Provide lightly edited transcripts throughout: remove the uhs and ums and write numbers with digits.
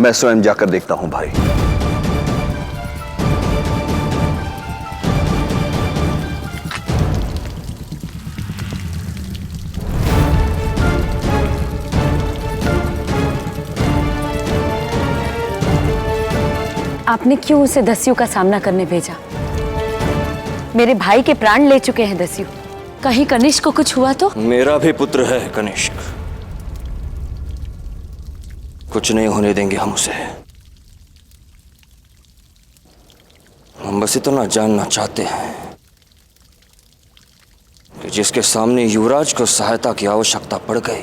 मैं स्वयं जाकर देखता हूं भाई। आपने क्यों उसे दस्यु का सामना करने भेजा? मेरे भाई के प्राण ले चुके हैं दस्यु। कहीं कनिष्क को कुछ हुआ तो? मेरा भी पुत्र है कनिष्क। कुछ नहीं होने देंगे हम उसे। हम बस इतना जानना चाहते हैं कि जिसके सामने युवराज को सहायता की आवश्यकता पड़ गई,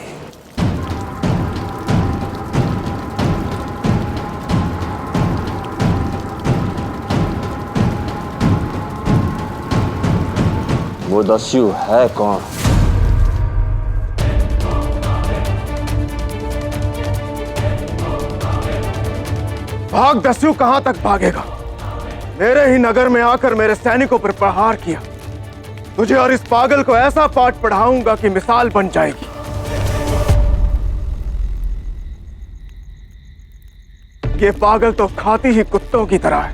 वो दस्यु है कौन? भाग दस्यु, कहां तक भागेगा? मेरे ही नगर में आकर मेरे सैनिकों पर प्रहार किया। तुझे और इस पागल को ऐसा पाठ पढ़ाऊंगा कि मिसाल बन जाएगी। ये पागल तो खाती ही कुत्तों की तरह है।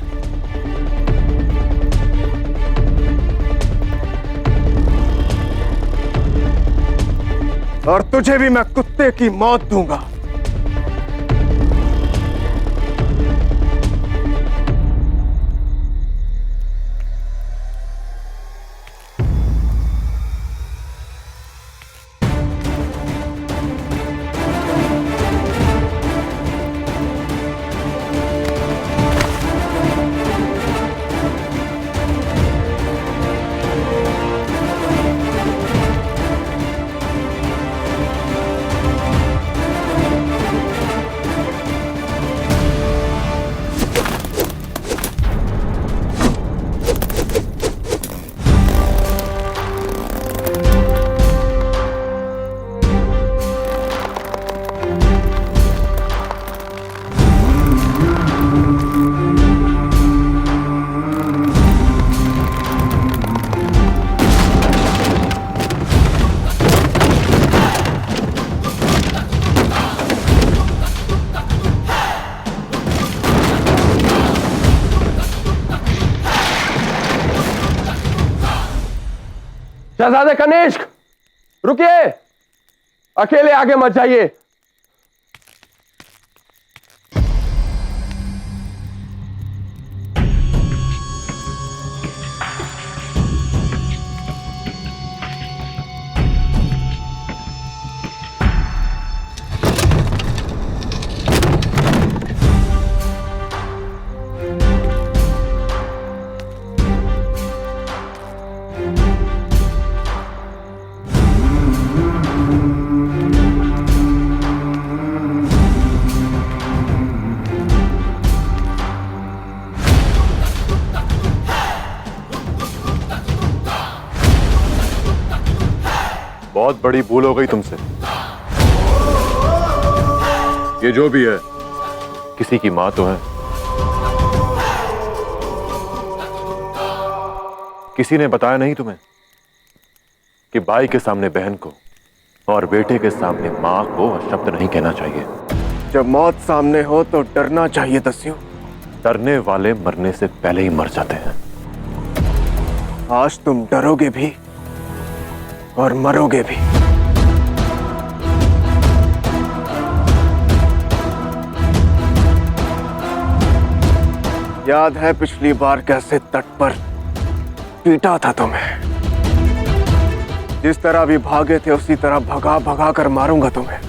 और तुझे भी मैं कुत्ते की मौत दूंगा। शहजादे कनिष्क, रुकिए, अकेले आगे मत जाइए। बहुत बड़ी भूल हो गई तुमसे। ये जो भी है, किसी की मां तो है। किसी ने बताया नहीं तुम्हें कि भाई के सामने बहन को और बेटे के सामने मां को शब्द नहीं कहना चाहिए। जब मौत सामने हो तो डरना चाहिए दस्यु। डरने वाले मरने से पहले ही मर जाते हैं। आज तुम डरोगे भी और मरोगे भी। याद है पिछली बार कैसे तट पर पीटा था तुम्हें? जिस तरह भी भागे थे उसी तरह भगा भगा कर मारूंगा तुम्हें।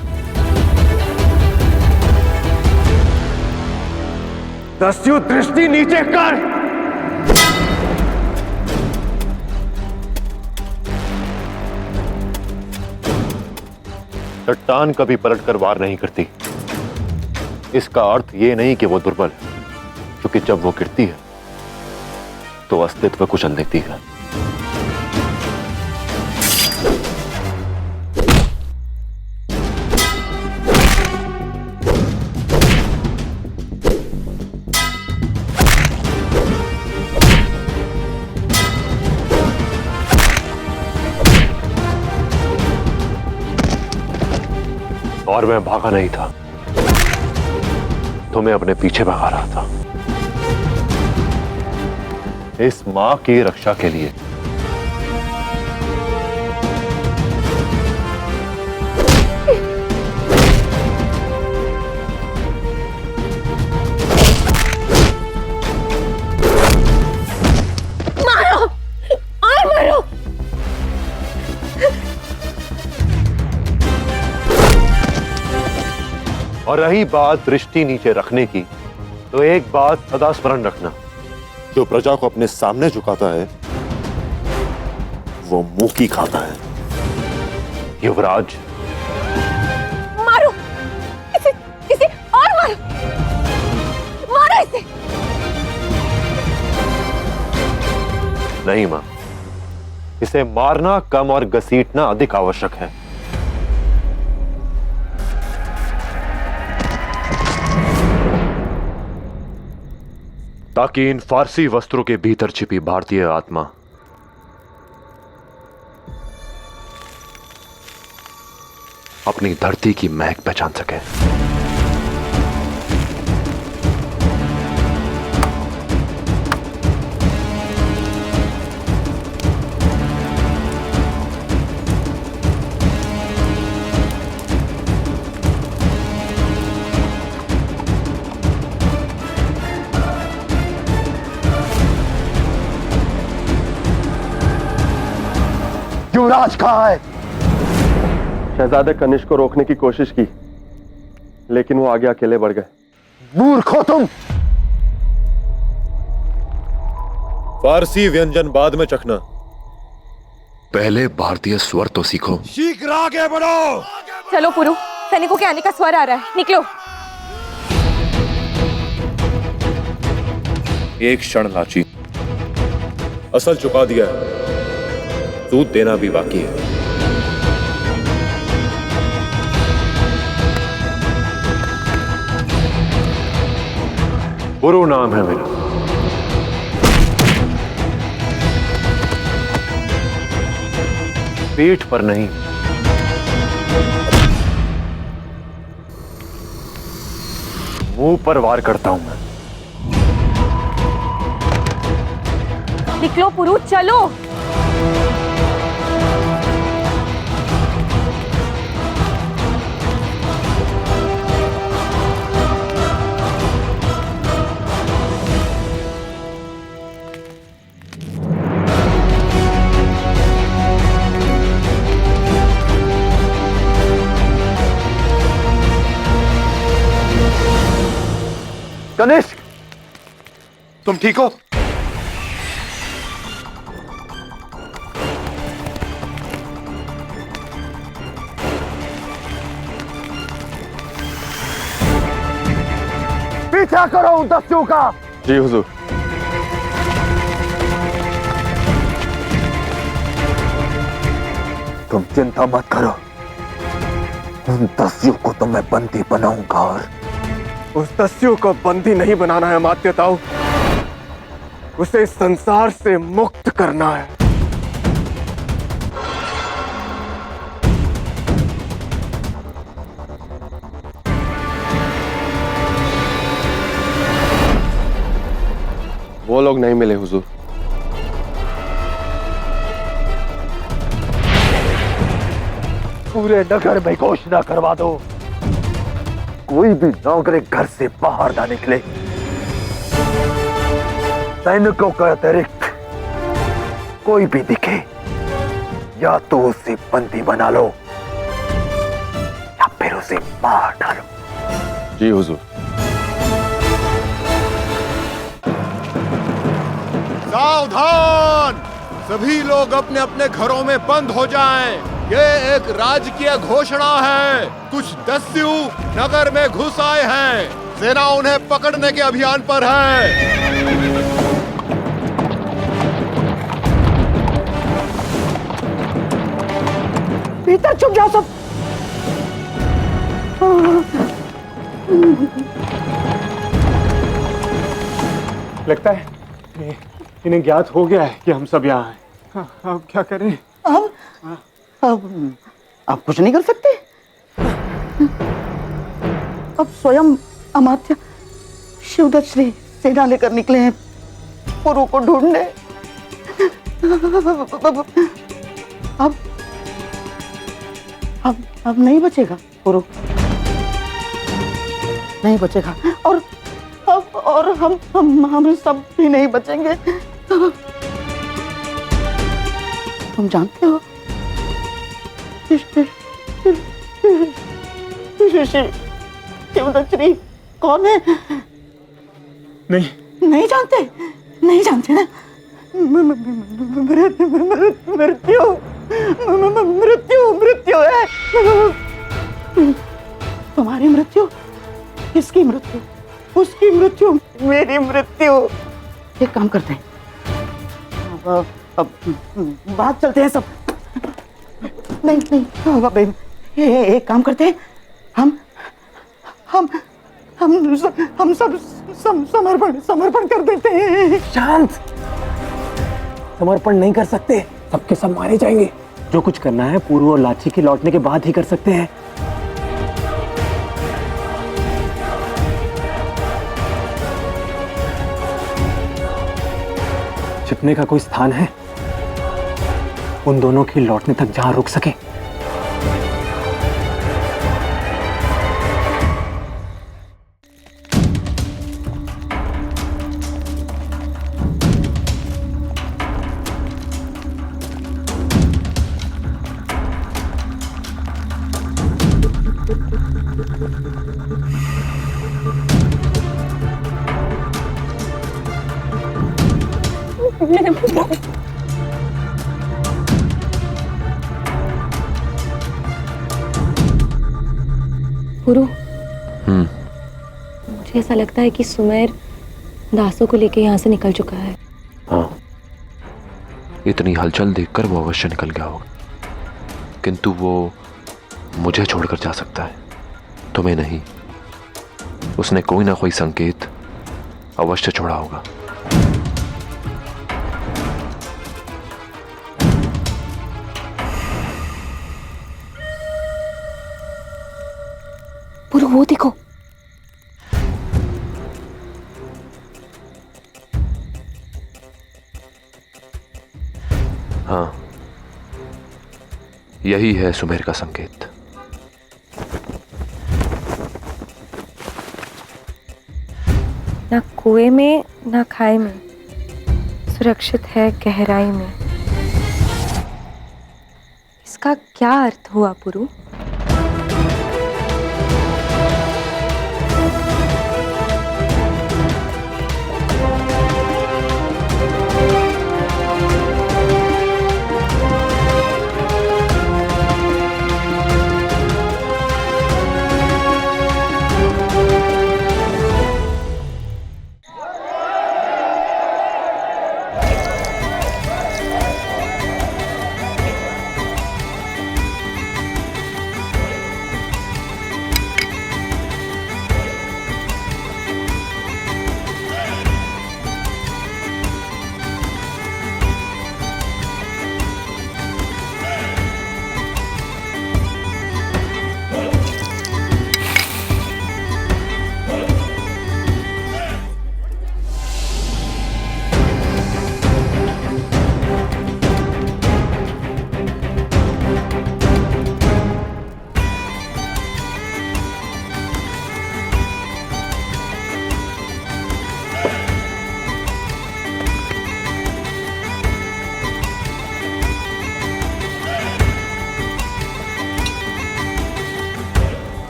दस्यु, दृष्टि नीचे कर। चट्टान कभी पलटकर वार नहीं करती। इसका अर्थ यह नहीं कि वो दुर्बल है, क्योंकि जब वो गिरती है तो अस्तित्व कुचल देती है। और मैं भागा नहीं था तुम्हें अपने पीछे भगा रहा था, इस मां की रक्षा के लिए। और रही बात दृष्टि नीचे रखने की, तो एक बात सदा स्मरण रखना, जो प्रजा को अपने सामने झुकाता है वो मुंह की खाता है। युवराज, मारो इसे, इसे और मारो, मारो इसे। नहीं मां, इसे मारना कम और घसीटना अधिक आवश्यक है। ताकि इन फारसी वस्त्रों के भीतर छिपी भारतीय आत्मा अपनी धरती की महक पहचान सके। युवराज कहां है? शहजादे कनिष्क को रोकने की कोशिश की, लेकिन वो आगे अकेले बढ़ गए। मूर्खो तुम! फारसी व्यंजन बाद में चखना, पहले भारतीय स्वर तो सीखो। शीघ्र आगे बढ़ो। चलो पुरु, सैनिकों के आने का स्वर आ रहा है, निकलो। एक क्षण लाची, असल चुका दिया है, सूद देना भी बाकी है। पुरु नाम है मेरा। पीठ पर नहीं, मुंह पर वार करता हूं मैं। निकलो पुरु, चलो। कनिष्क, तुम ठीक हो? पीछा करो उन दस्युओं का। जी हुजूर। तुम चिंता मत करो, उन दस्युओं को तो मैं बंदी बनाऊंगा। और उस दस्यु को बंदी नहीं बनाना है मात्यताऊ, उसे इस संसार से मुक्त करना है। वो लोग नहीं मिले हुजूर। पूरे नगर में घोषणा करवा दो, कोई भी नागरिक घर से बाहर ना निकले। सैनिकों के अतिरिक्त कोई भी दिखे, या तो उसे बंदी बना लो या फिर उसे मार डालो। जी हुजूर। सावधान! सभी लोग अपने अपने घरों में बंद हो जाएं। ये एक राजकीय घोषणा है। कुछ दस्यु नगर में घुस आए हैं। सेना उन्हें पकड़ने के अभियान पर है। भीतर छुप जाओ सब। लगता है इन्हें ज्ञात हो गया है कि हम सब यहाँ हैं। अब क्या करें? अब कुछ नहीं कर सकते। अब स्वयं अमात्य शिवदत्त श्री सेना लेकर निकले हैं पुरु को ढूंढने। अब नहीं बचेगा पुरु, नहीं बचेगा। और हम सब भी नहीं बचेंगे। तुम जानते हो शिवदत्त श्री कौन है? नहीं जानते, नहीं जानते ना। मृत्यु मृत्यु मृत्यु है। तुम्हारी मृत्यु, किसकी मृत्यु? उसकी मृत्यु, मेरी मृत्यु। एक काम करते हैं, अब बात चलते हैं सब। नहीं, एक काम करते हैं, हम सब समर्पण कर देते हैं। शांत, समर्पण नहीं कर सकते, सबके सब मारे जाएंगे। जो कुछ करना है पूर्व और लाची के लौटने के बाद ही कर सकते हैं। छिपने का कोई स्थान है उन दोनों के लौटने तक जहां रुक सके? पुरु, मुझे ऐसा लगता है कि सुमेर दासों को लेके यहाँ से निकल चुका है। हाँ, इतनी हलचल देखकर वो अवश्य निकल गया होगा, किंतु वो मुझे छोड़कर जा सकता है, तुम्हें नहीं। उसने कोई ना कोई संकेत अवश्य छोड़ा होगा। पुरु, वो देखो। हाँ, यही है सुमेर का संकेत। ना कुएं में ना खाई में, सुरक्षित है गहराई में। इसका क्या अर्थ हुआ पुरु?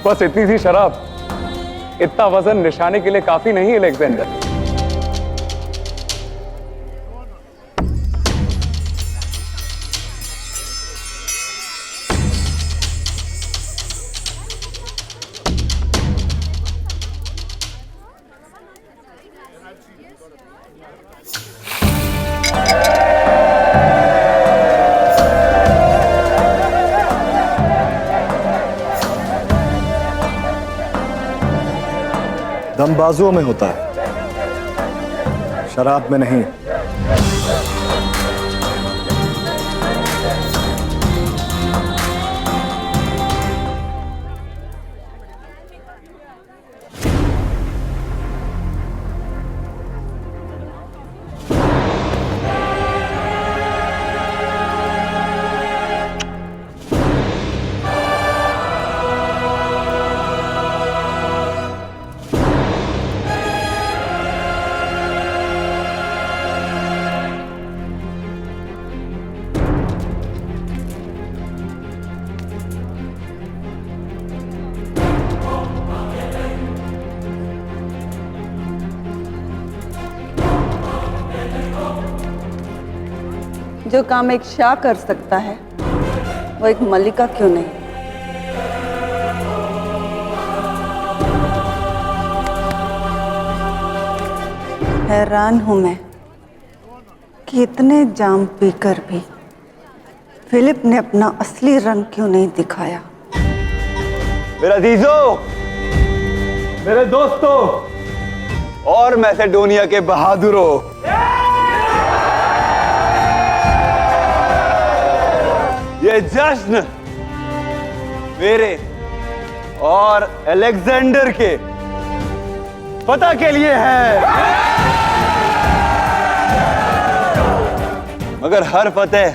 बस इतनी सी शराब, इतना वजन निशाने के लिए काफी नहीं है अलेक्जेंडर। दम बाजुओं में होता है, शराब में नहीं। जो काम एक शाह कर सकता है वो एक मल्लिका क्यों नहीं? हैरान हूं मैं कि इतने जाम पीकर भी फिलिप ने अपना असली रंग क्यों नहीं दिखाया। मेरा अजीजों, मेरे दोस्तों और मैसेडोनिया के बहादुरों, ये जश्न मेरे और अलेक्जेंडर के फतह के लिए है। मगर हर फतेह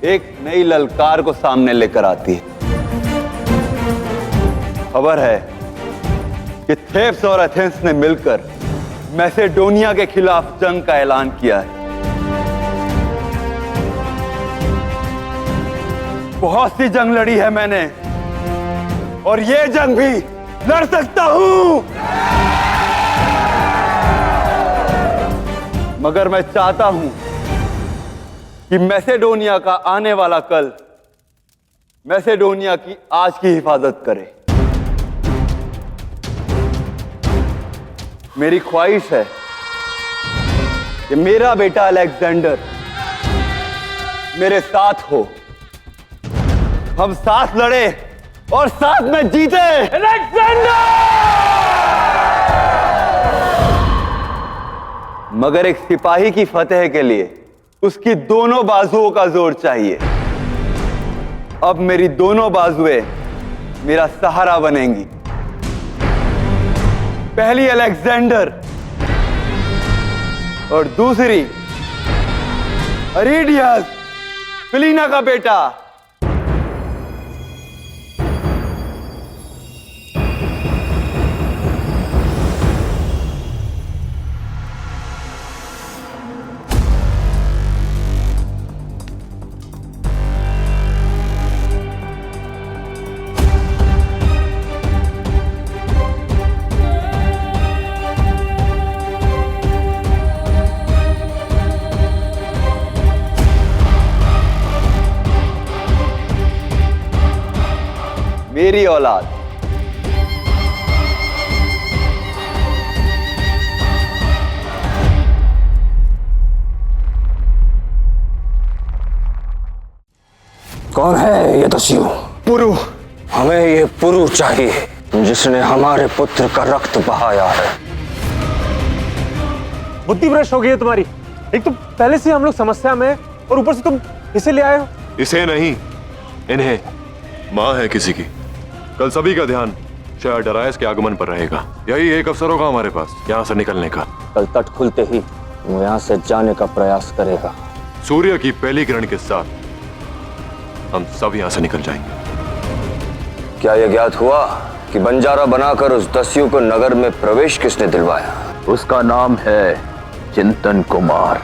एक नई ललकार को सामने लेकर आती है। खबर है कि थेब्स और एथेंस ने मिलकर मैसेडोनिया के खिलाफ जंग का ऐलान किया है। बहुत सी जंग लड़ी है मैंने और ये जंग भी लड़ सकता हूं, मगर मैं चाहता हूं कि मैसेडोनिया का आने वाला कल मैसेडोनिया की आज की हिफाजत करे। मेरी ख्वाहिश है कि मेरा बेटा अलेक्जेंडर मेरे साथ हो, हम साथ लड़े और साथ में जीते। अलेक्जेंडर! मगर एक सिपाही की फतेह के लिए उसकी दोनों बाजुओं का जोर चाहिए। अब मेरी दोनों बाजुएं मेरा सहारा बनेंगी। पहली अलेक्जेंडर और दूसरी अरीडियस, फिलीना का बेटा। मेरी औलाद कौन है ये दस्यु? पुरु। हमें ये पुरु चाहिए जिसने हमारे पुत्र का रक्त बहाया है। बुद्धि भ्रष्ट हो गई है तुम्हारी। एक तो पहले से हम लोग समस्या में और ऊपर से तुम इसे ले आए हो। इसे नहीं, इन्हें। माँ है किसी की। कल सभी का ध्यान शायद डरायस के आगमन पर रहेगा। यही एक अवसर होगा हमारे पास यहाँ से निकलने का। कल तट खुलते ही वो यहाँ से जाने का प्रयास करेगा। सूर्य की पहली किरण के साथ हम सब यहाँ से निकल जाएंगे। क्या यह ज्ञात हुआ कि बंजारा बनाकर उस दस्यु को नगर में प्रवेश किसने दिलवाया? उसका नाम है चिंतन कुमार।